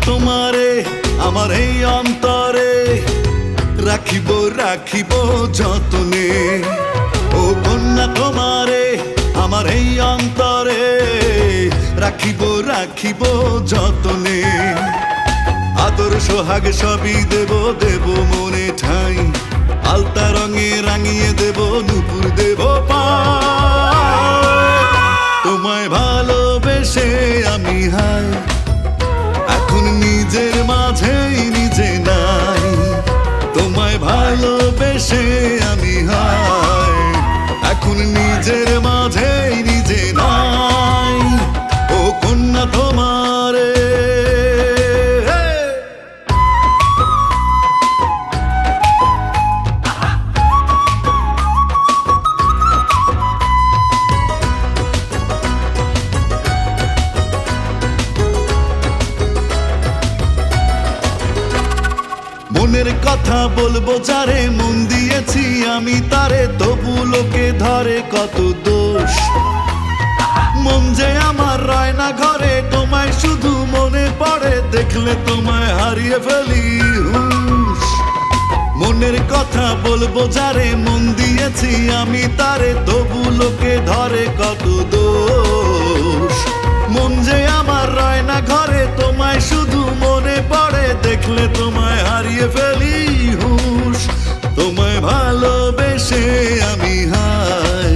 তোমারে আমার এই অন্তরে, রাখিব রাখিব যতনে। ও কন্যা তোমারে আমার এই অন্তরে, রাখিব রাখিব যতনে। আদর সোহাগ সবই দেব দেব মনে ঠাই, আলতা রঙে রাঙিয়ে দেব নুপুর দেব পায়। তোমায় ভালোবেসে আমি হাই, এখন নিজের মাঝেই নিজে নাই। তোমায় ভালোবেসে আমি হাই, এখন নিজের মাঝেই নিজে নাই। ও কন্যা তোমারে মনের কথা বলবো যারে, মন দিয়েছি আমি তারে, তবু লোকে ধরে কত দোষ। মন যে আমার রয় না ঘরে, তোমায় শুধু মনে পড়ে, দেখলে তোমায় হারিয়ে ফেলি হুঁশ। মনের কথা বলবো যারে, মন দিয়েছি আমি তারে, তবু লোকে ধরে কত দোষ। মন যে আমার রয় না ঘরে, তোমায় শুধু মনে পড়ে, দেখলে তোমায় হারিয়ে ফেলি হুঁশ। তোমায় ভালোবেসে আমি হাই,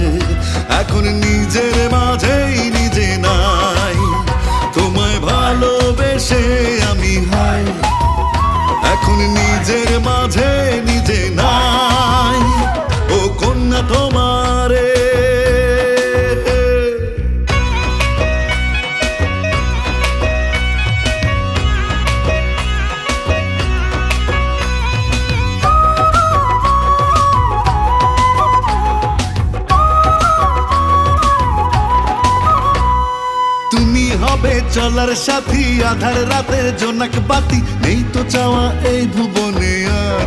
এখন নিজের মাঝেই নিজে নাই। তোমায় ভালোবেসে আমি হাই, এখন নিজের মাঝে নিজে নাই। ও কন্যা তোমারে হবে চলার সাথী, আধার রাতের জোনাক বাতি, নেই তো চাওয়া এই ভুবনে আর।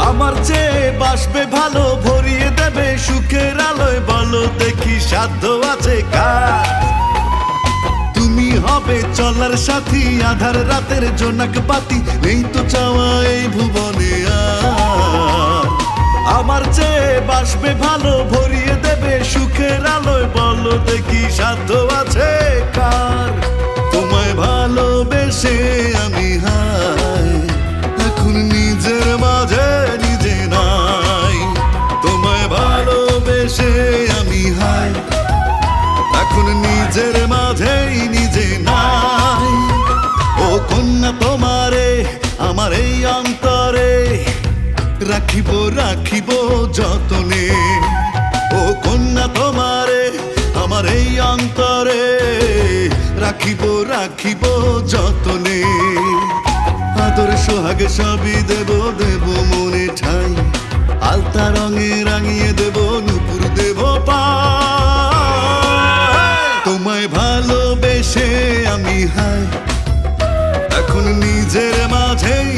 আমার চেয়ে বাসবে ভালো, ভরিয়ে দেবে সুখের আলোয়, বলো দেখি সাধ্য আছে কার। তুমি হবে চলার সাথী, আধার রাতের জোনাক বাতি, নেই তো চাওয়া এই ভুবনে আর। আমার চেয়ে বাসবে ভালো, ভরিয়ে দেবে সুখের আলোয়, বলো দেখি সাধ্য আছে কার। তোমায় ভালোবেসে আমি হাই, এখন নিজের মাঝে নিজে নাই। তোমায় ভালোবেসে আমি হাই, এখন নিজের মাঝেই নিজে নাই। ও কন্যা তোমারে আমার এই অন্তরে, রাখিব রাখিব যতনে। ও কন্যা তোমারে আমার এই অন্তরে, রাখিব রাখিব যতনে। আদর সোহাগ সবই দেব দেব মনে ঠাই, আলতা রঙে রাঙিয়ে দেব নুপুর দেব পায়। তোমায় ভালোবেসে আমি হাই, এখন নিজের মাঝেই